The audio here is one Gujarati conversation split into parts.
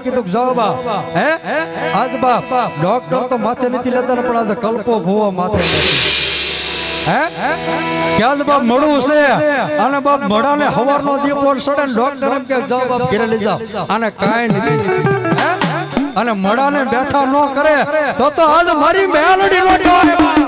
કીધું જવાબ હે આજ બાપ ડોક્ટર તો માથે નથી લેતા પણ આજે કલ્પો ભૂવો માથે હે ક્યાં બાપ મળવું છે અને બાપ મડાને હવારનો દીપોર સડે ડોક્ટર એમ કે જાવ બાપ ઘરે લઈ જાવ અને કાઈ નથી હે અને મડાને બેઠા ન કરે તો આજ મારી મેલડી નો જોય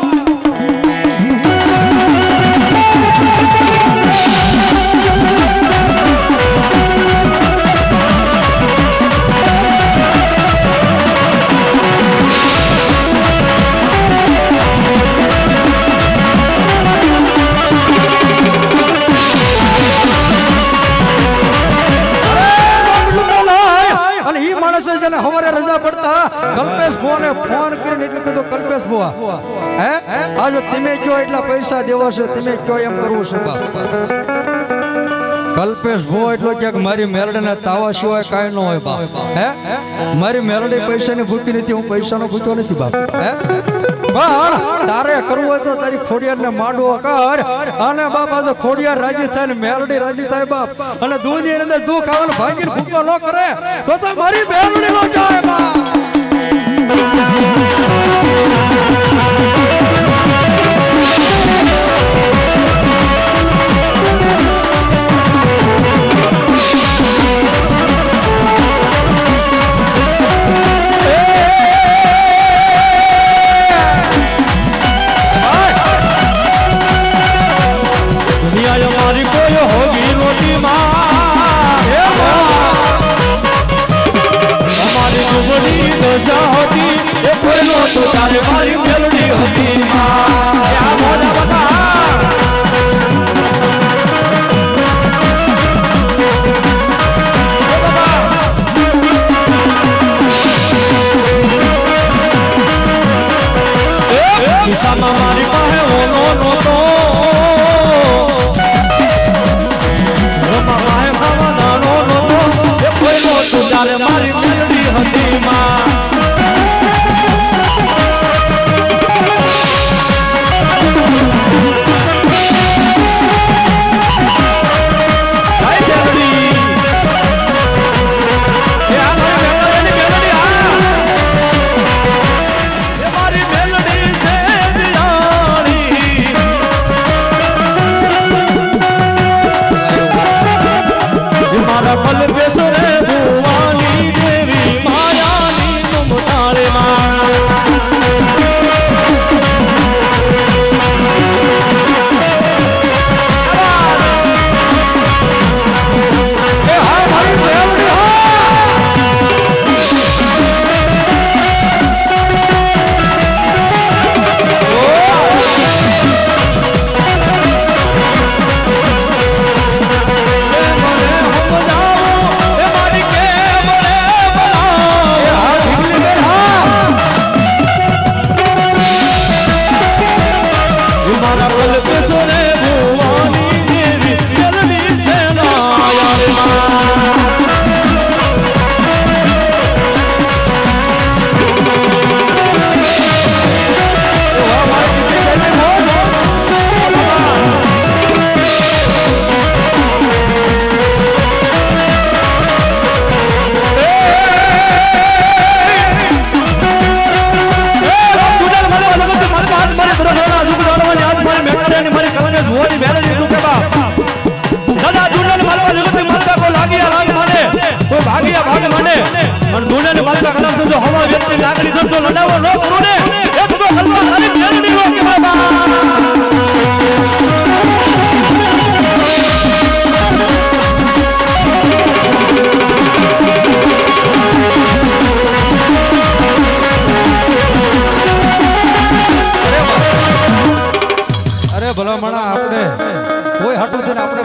હવારે રજા પડતા કલ્પેશ ભુવાને ફોન કરીને એટલે કીધું કલ્પેશ ભુવા હે આજે તમે કયો એટલા પૈસા દેવા છે તમે કયો એમ કરવું છે બાપ કલ્પેશ ભુવા એટલો કે મારી મેલડીને તાવા સિવાય કાંઈ ન હોય બાપ હે મારી મેલડી પૈસાની ભૂખી નથી હું પૈસાનો ભૂખ્યો નથી બાપ હે પણ તારે કરવું હોય તો તારી ખોડિયારને માંડવો કર અને બાપ આજે ખોડિયાર રાજી થાય ને મેલડી રાજી થાય બાપ અને દૂધની અંદર દુઃખ ખાવાનું ભાગીને ભૂખો ન કરે તો મારી મેલડી નો જાય બાપ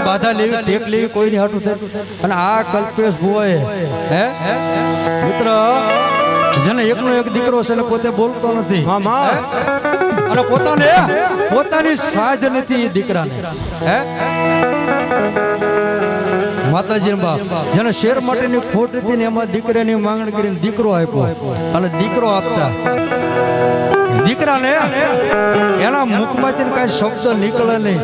બાધા લેવી ટેક લેવી કોઈ નહીં હાટું થાય અને આ કલ્પેશ ભુવાએ હે મિત્ર જેને એકનો એક દીકરો છે ને પોતે બોલતો નથી અને પોતાની સાજ નથી એ દીકરાને હે માતાજી બાપ જેને શેર માટેની ખોટ હતી ને એમાં દીકરાની માંગણી કરીને દીકરો આપ્યો અને દીકરો આપતા દીકરાને એના મુખમાંથી કઈ શબ્દ નીકળે નહીં.